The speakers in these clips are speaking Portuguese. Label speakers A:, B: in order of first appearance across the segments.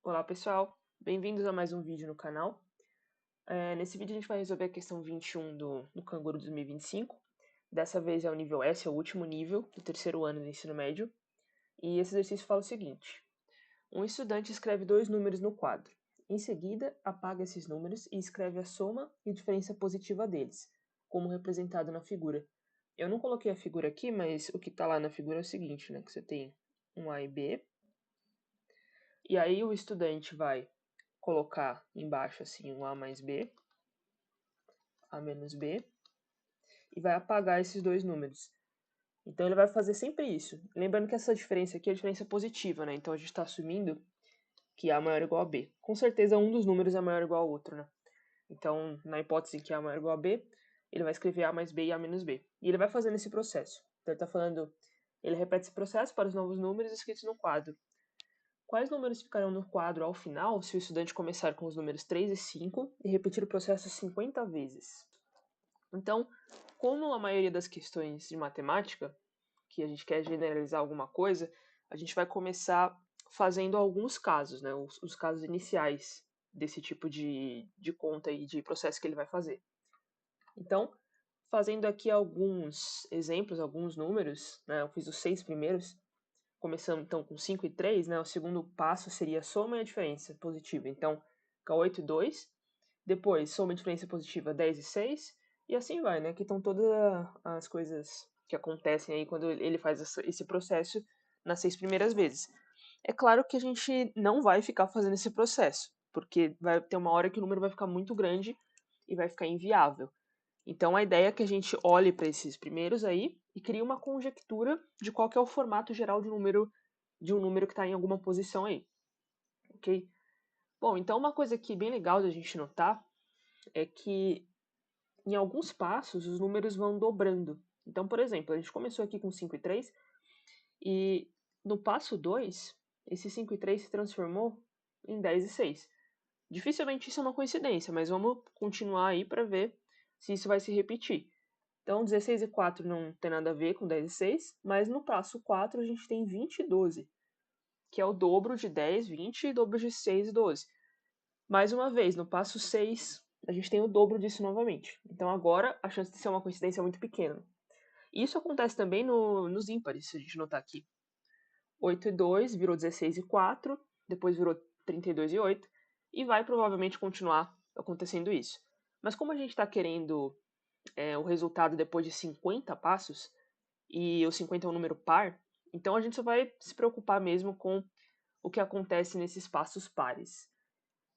A: Olá pessoal, bem-vindos a mais um vídeo no canal. Nesse vídeo a gente vai resolver a questão 21 do Canguru 2025. Dessa vez é o nível S, é o último nível do terceiro ano do ensino médio. E esse exercício fala o seguinte: um estudante escreve dois números no quadro. Em seguida, apaga esses números e escreve a soma e diferença positiva deles, como representado na figura. Eu não coloquei a figura aqui, mas o que está lá na figura é o seguinte, né? Que você tem um A e B, e aí o estudante vai colocar embaixo assim um A mais B, A menos B, e vai apagar esses dois números. Então ele vai fazer sempre isso. Lembrando que essa diferença aqui é a diferença positiva, né? Então a gente está assumindo que A maior ou igual a B. Com certeza um dos números é maior ou igual ao outro, né? Então, na hipótese em que A maior ou igual a B, ele vai escrever A mais B e A menos B. E ele vai fazendo esse processo. Então ele está falando, ele repete esse processo para os novos números escritos no quadro. Quais números ficarão no quadro ao final se o estudante começar com os números 3 e 5 e repetir o processo 50 vezes? Então, como a maioria das questões de matemática, que a gente quer generalizar alguma coisa, a gente vai começar fazendo alguns casos, né, os casos iniciais desse tipo de conta e de processo que ele vai fazer. Então, fazendo aqui alguns exemplos, alguns números, né, eu fiz os 6 primeiros, começando então com 5 e 3, né, o segundo passo seria a soma e a diferença positiva. Então, fica 8 e 2, depois soma e diferença positiva 10 e 6, e assim vai, né, que estão todas as coisas que acontecem aí quando ele faz esse processo nas 6 primeiras vezes. É claro que a gente não vai ficar fazendo esse processo, porque vai ter uma hora que o número vai ficar muito grande e vai ficar inviável. Então a ideia é que a gente olhe para esses primeiros aí e crie uma conjectura de qual que é o formato geral de um número que está em alguma posição aí, ok? Bom, então uma coisa aqui bem legal da gente notar é que em alguns passos os números vão dobrando. Então, por exemplo, a gente começou aqui com 5 e 3 e no passo 2, esse 5 e 3 se transformou em 10 e 6. Dificilmente isso é uma coincidência, mas vamos continuar aí para ver se isso vai se repetir. Então, 16 e 4 não tem nada a ver com 10 e 6, mas no passo 4 a gente tem 20 e 12, que é o dobro de 10, 20 e dobro de 6 e 12. Mais uma vez, no passo 6, a gente tem o dobro disso novamente. Então, agora, a chance de ser uma coincidência é muito pequena. Isso acontece também nos ímpares, se a gente notar aqui. 8 e 2 virou 16 e 4, depois virou 32 e 8, e vai provavelmente continuar acontecendo isso. Mas como a gente está querendo o resultado depois de 50 passos, e o 50 é um número par, então a gente só vai se preocupar mesmo com o que acontece nesses passos pares.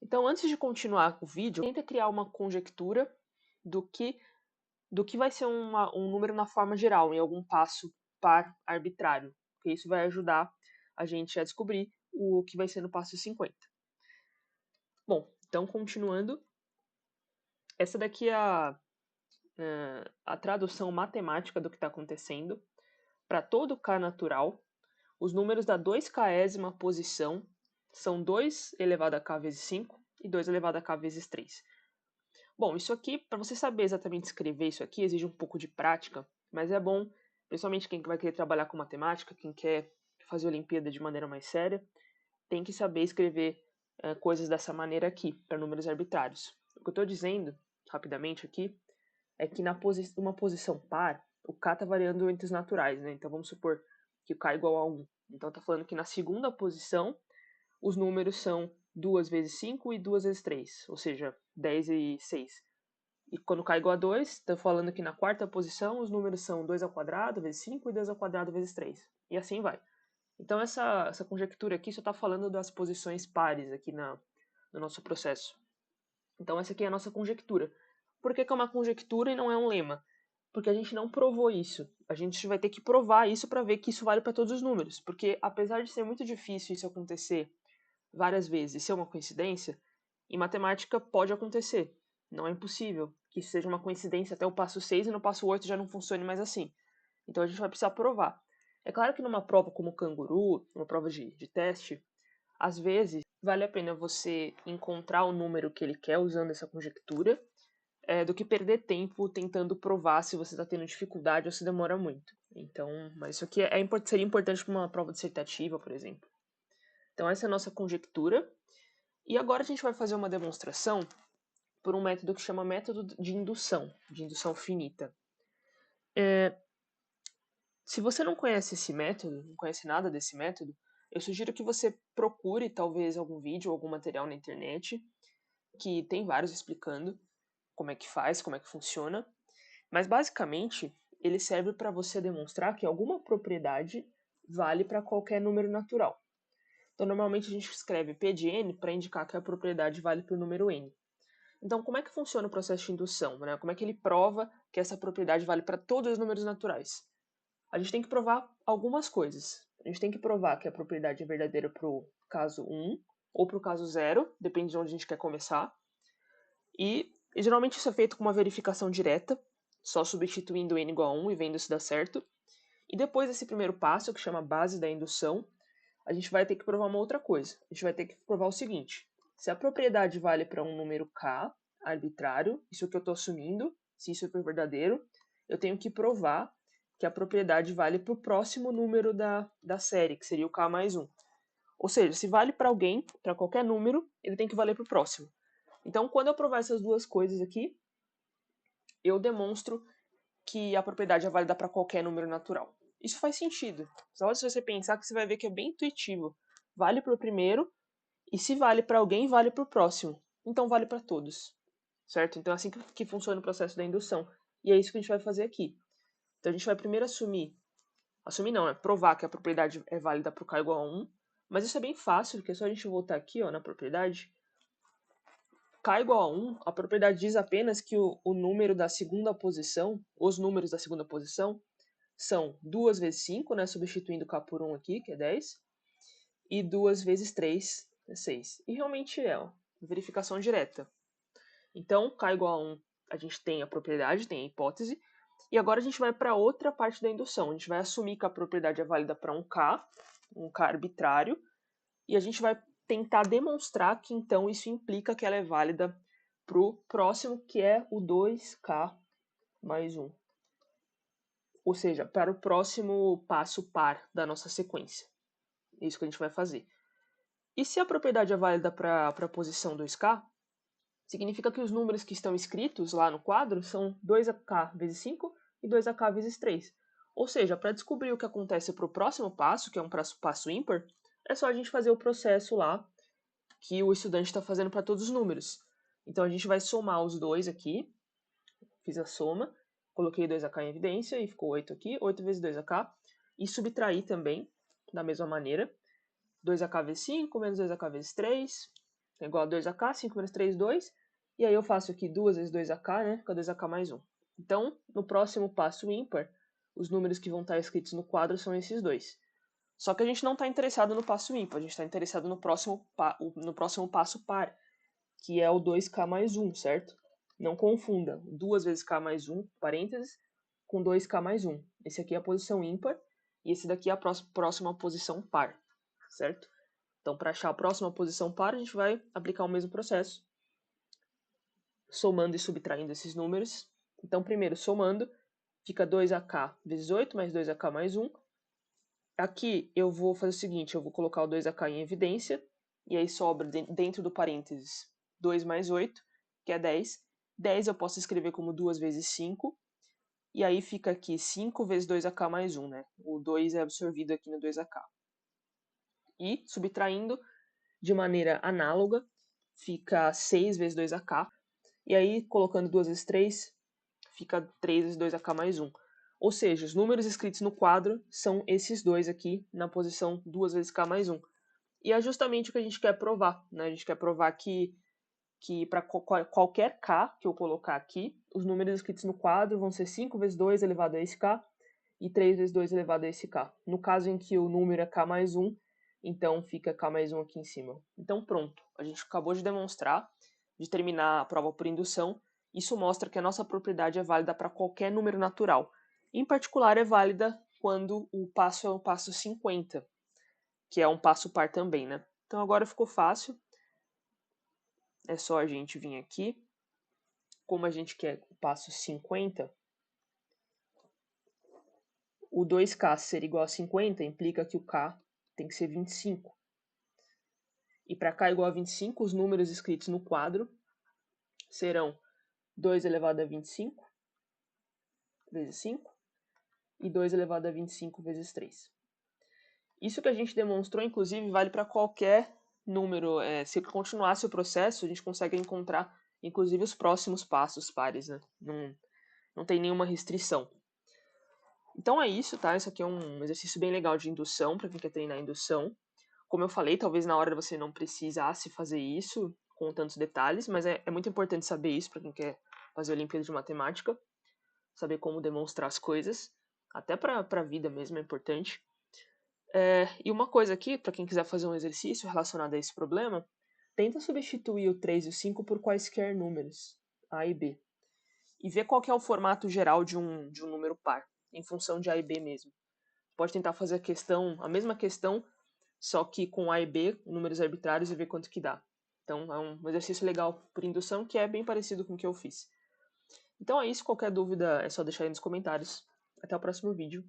A: Então, antes de continuar o vídeo, tenta criar uma conjectura do que, do que vai ser um número na forma geral, em algum passo par arbitrário, porque isso vai ajudar a gente a descobrir o que vai ser no passo 50. Bom, então continuando, essa daqui é a tradução matemática do que está acontecendo. Para todo K natural, os números da 2késima posição são 2 elevado a k vezes 5 e 2 elevado a k vezes 3. Bom, isso aqui, para você saber exatamente escrever isso aqui, exige um pouco de prática, mas é bom, principalmente quem vai querer trabalhar com matemática, quem quer fazer Olimpíada de maneira mais séria, tem que saber escrever coisas dessa maneira aqui, para números arbitrários. O que eu estou dizendo, rapidamente aqui, é que uma posição par, o k está variando entre os naturais, né? Então vamos supor que o k é igual a 1. Então está falando que na segunda posição os números são 2 vezes 5 e 2 vezes 3, ou seja, 10 e 6. E quando k é igual a 2, está falando que na quarta posição os números são 2 ao quadrado vezes 5 e 2 ao quadrado vezes 3. E assim vai. Então essa conjectura aqui só está falando das posições pares aqui no nosso processo. Então essa aqui é a nossa conjectura. Por que é uma conjectura e não é um lema? Porque a gente não provou isso. A gente vai ter que provar isso para ver que isso vale para todos os números. Porque apesar de ser muito difícil isso acontecer várias vezes e ser uma coincidência, em matemática pode acontecer. Não é impossível que isso seja uma coincidência até o passo 6 e no passo 8 já não funcione mais assim. Então a gente vai precisar provar. É claro que numa prova como o Canguru, uma prova de teste, às vezes vale a pena você encontrar o número que ele quer usando essa conjectura, do que perder tempo tentando provar se você está tendo dificuldade ou se demora muito. Então, mas isso aqui seria importante para uma prova dissertativa, por exemplo. Então essa é a nossa conjectura. E agora a gente vai fazer uma demonstração por um método que chama método de indução finita. Se você não conhece esse método, não conhece nada desse método, eu sugiro que você procure talvez algum vídeo, algum material na internet, que tem vários explicando como é que faz, como é que funciona. Mas basicamente, ele serve para você demonstrar que alguma propriedade vale para qualquer número natural. Então, normalmente a gente escreve P de n para indicar que a propriedade vale para o número n. Então, como é que funciona o processo de indução? Né? Como é que ele prova que essa propriedade vale para todos os números naturais? A gente tem que provar algumas coisas. A gente tem que provar que a propriedade é verdadeira para o caso 1 ou para o caso 0, depende de onde a gente quer começar. E geralmente isso é feito com uma verificação direta, só substituindo n igual a 1 e vendo se dá certo. E depois desse primeiro passo, que chama base da indução, a gente vai ter que provar uma outra coisa. A gente vai ter que provar o seguinte: se a propriedade vale para um número k arbitrário, isso que eu estou assumindo, se isso for verdadeiro, eu tenho que provar que a propriedade vale para o próximo número da série, que seria o k mais 1. Ou seja, se vale para alguém, para qualquer número, ele tem que valer para o próximo. Então, quando eu provar essas duas coisas aqui, eu demonstro que a propriedade é válida para qualquer número natural. Isso faz sentido. Só se você pensar que você vai ver que é bem intuitivo. Vale para o primeiro, e se vale para alguém, vale para o próximo. Então vale para todos. Certo? Então é assim que funciona o processo da indução. E é isso que a gente vai fazer aqui. Então a gente vai primeiro assumir não, né? Provar que a propriedade é válida para o k igual a 1. Mas isso é bem fácil, porque é só a gente voltar aqui ó, na propriedade. K igual a 1, a propriedade diz apenas que o número da segunda posição, os números da segunda posição, são 2 vezes 5, né, substituindo k por 1 aqui, que é 10, e 2 vezes 3, é 6. E realmente é, ó, verificação direta. Então, k igual a 1, a gente tem a propriedade, tem a hipótese, e agora a gente vai para outra parte da indução. A gente vai assumir que a propriedade é válida para um k arbitrário, e a gente vai tentar demonstrar que então isso implica que ela é válida para o próximo, que é o 2k mais 1. Ou seja, para o próximo passo par da nossa sequência. É isso que a gente vai fazer. E se a propriedade é válida para a posição 2k, significa que os números que estão escritos lá no quadro são 2k vezes 5 e 2k vezes 3. Ou seja, para descobrir o que acontece para o próximo passo, que é um passo ímpar, é só a gente fazer o processo lá que o estudante está fazendo para todos os números. Então a gente vai somar os dois aqui. Fiz a soma, coloquei 2ak em evidência e ficou 8 aqui, 8 vezes 2ak. E subtrair também, da mesma maneira. 2ak vezes 5 menos 2ak vezes 3 é igual a 2ak, 5 menos 3, 2. E aí eu faço aqui 2 vezes 2ak, né? Fica 2ak mais 1. Então, no próximo passo ímpar, os números que vão estar escritos no quadro são esses dois. Só que a gente não está interessado no passo ímpar, a gente está interessado no próximo passo par, que é o 2k mais 1, certo? Não confunda 2 vezes k mais 1, parênteses, com 2k mais 1. Esse aqui é a posição ímpar e esse daqui é a próxima posição par, certo? Então, para achar a próxima posição par, a gente vai aplicar o mesmo processo, somando e subtraindo esses números. Então, primeiro, somando, fica 2ak vezes 8 mais 2ak mais 1. Aqui eu vou fazer o seguinte, eu vou colocar o 2ak em evidência, e aí sobra dentro do parênteses 2 mais 8, que é 10. 10 eu posso escrever como 2 vezes 5, e aí fica aqui 5 vezes 2ak mais 1, né? O 2 é absorvido aqui no 2ak. E, subtraindo, de maneira análoga, fica 6 vezes 2ak, e aí colocando 2 vezes 3, fica 3 vezes 2ak mais 1. Ou seja, os números escritos no quadro são esses dois aqui, na posição 2 vezes k mais 1. E é justamente o que a gente quer provar, né? A gente quer provar que para qualquer k que eu colocar aqui, os números escritos no quadro vão ser 5 vezes 2 elevado a esse k e 3 vezes 2 elevado a esse k. No caso em que o número é k mais 1, então fica k mais 1 aqui em cima. Então pronto, a gente acabou de demonstrar, de terminar a prova por indução. Isso mostra que a nossa propriedade é válida para qualquer número natural. Em particular, é válida quando o passo é o passo 50, que é um passo par também, né? Então agora ficou fácil. É só a gente vir aqui. Como a gente quer o passo 50, o 2k ser igual a 50 implica que o k tem que ser 25. e para k igual a 25, os números escritos no quadro serão 2 elevado a 25 vezes 5 e 2 elevado a 25 vezes 3. Isso que a gente demonstrou, inclusive, vale para qualquer número. Se continuasse o processo, a gente consegue encontrar, inclusive, os próximos passos pares, né? Não tem nenhuma restrição. Então é isso, tá? Isso aqui é um exercício bem legal de indução, para quem quer treinar indução. Como eu falei, talvez na hora você não precisasse fazer isso com tantos detalhes, mas é muito importante saber isso para quem quer fazer a Olimpíada de Matemática, saber como demonstrar as coisas, até para a vida mesmo é importante. E uma coisa aqui, para quem quiser fazer um exercício relacionado a esse problema, tenta substituir o 3 e o 5 por quaisquer números, A e B, e ver qual que é o formato geral de um número par, em função de A e B mesmo. Pode tentar fazer a mesma questão, só que com A e B, números arbitrários, e ver quanto que dá. Então é um exercício legal por indução, que é bem parecido com o que eu fiz. Então é isso, qualquer dúvida é só deixar aí nos comentários. Até o próximo vídeo.